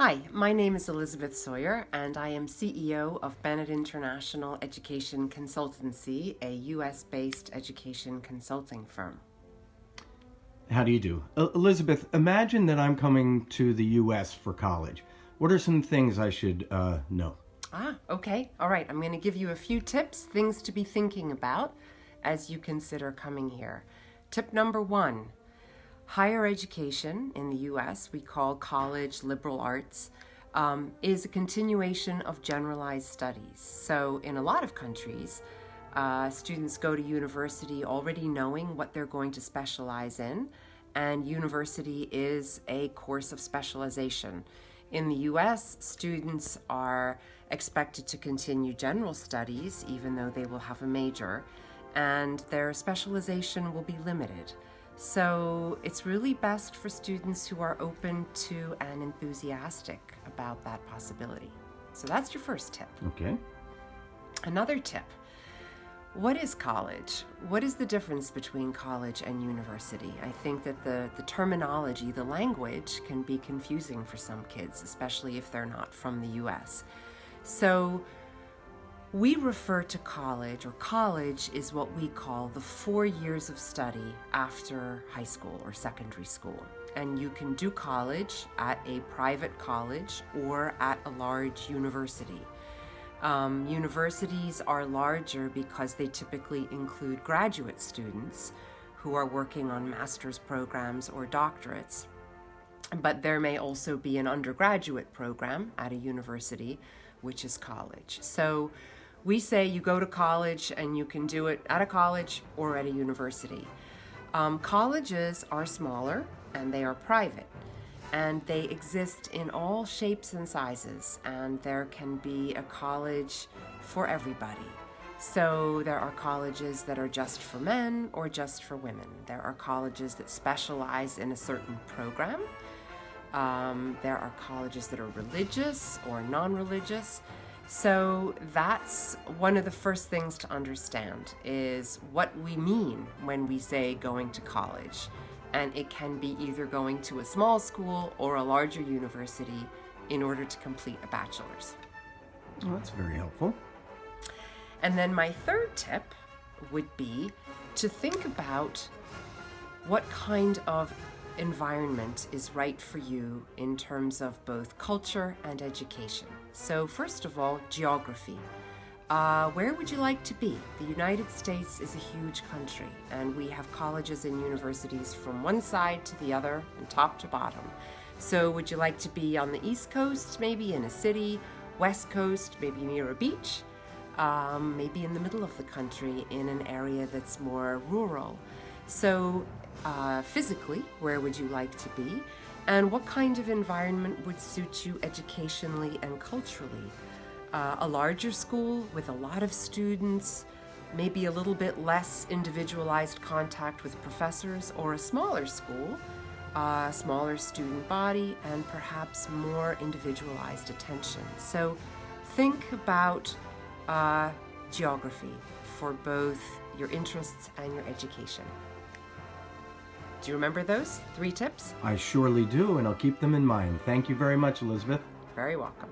Hi, my name is Elizabeth Sawyer, and I am CEO of Bennett International Education Consultancy, a US-based education consulting firm. How do you do? Elizabeth, imagine that I'm coming to the U.S. for college. What are some things I should know? Okay. All right. I'm going to give you a few tips, things to be thinking about as you consider coming here. Tip number one, higher education in the US, we call college liberal arts, is a continuation of generalized studies. So in a lot of countries, students go to university already knowing what they're going to specialize in, and university is a course of specialization. In the US, students are expected to continue general studies, even though they will have a major, and their specialization will be limited. So it's really best for students who are open to and enthusiastic about that possibility. So that's your first tip. Okay. Another tip. What is college? What is the difference between college and university? I think that the terminology, the language, can be confusing for some kids, especially if they're not from the US. So we refer to college, or college is what we call the 4 years of study after high school or secondary school. And you can do college at a private college or at a large university. Universities are larger because they typically include graduate students who are working on master's programs or doctorates. But there may also be an undergraduate program at a university, which is college. So we say you go to college and you can do it at a college or at a university. Colleges are smaller and they are private, and they exist in all shapes and sizes, and there can be a college for everybody. So there are colleges that are just for men or just for women. There are colleges that specialize in a certain program. There are colleges that are religious or non-religious. So that's one of the first things to understand, is what we mean when we say going to college. And it can be either going to a small school or a larger university in order to complete a bachelor's. Well, that's very helpful. And then my third tip would be to think about what kind of environment is right for you in terms of both culture and education. So first of all, geography. Where would you like to be? The United States is a huge country, and we have colleges and universities from one side to the other and top to bottom. So would you like to be on the East Coast, maybe in a city, West Coast, maybe near a beach, maybe in the middle of the country in an area that's more rural? So physically, where would you like to be? And what kind of environment would suit you educationally and culturally? A larger school with a lot of students, maybe a little bit less individualized contact with professors, or a smaller school, a smaller student body, and perhaps more individualized attention. So think about geography for both your interests and your education. Do you remember those 3 tips? I surely do, and I'll keep them in mind. Thank you very much, Elizabeth. Very welcome.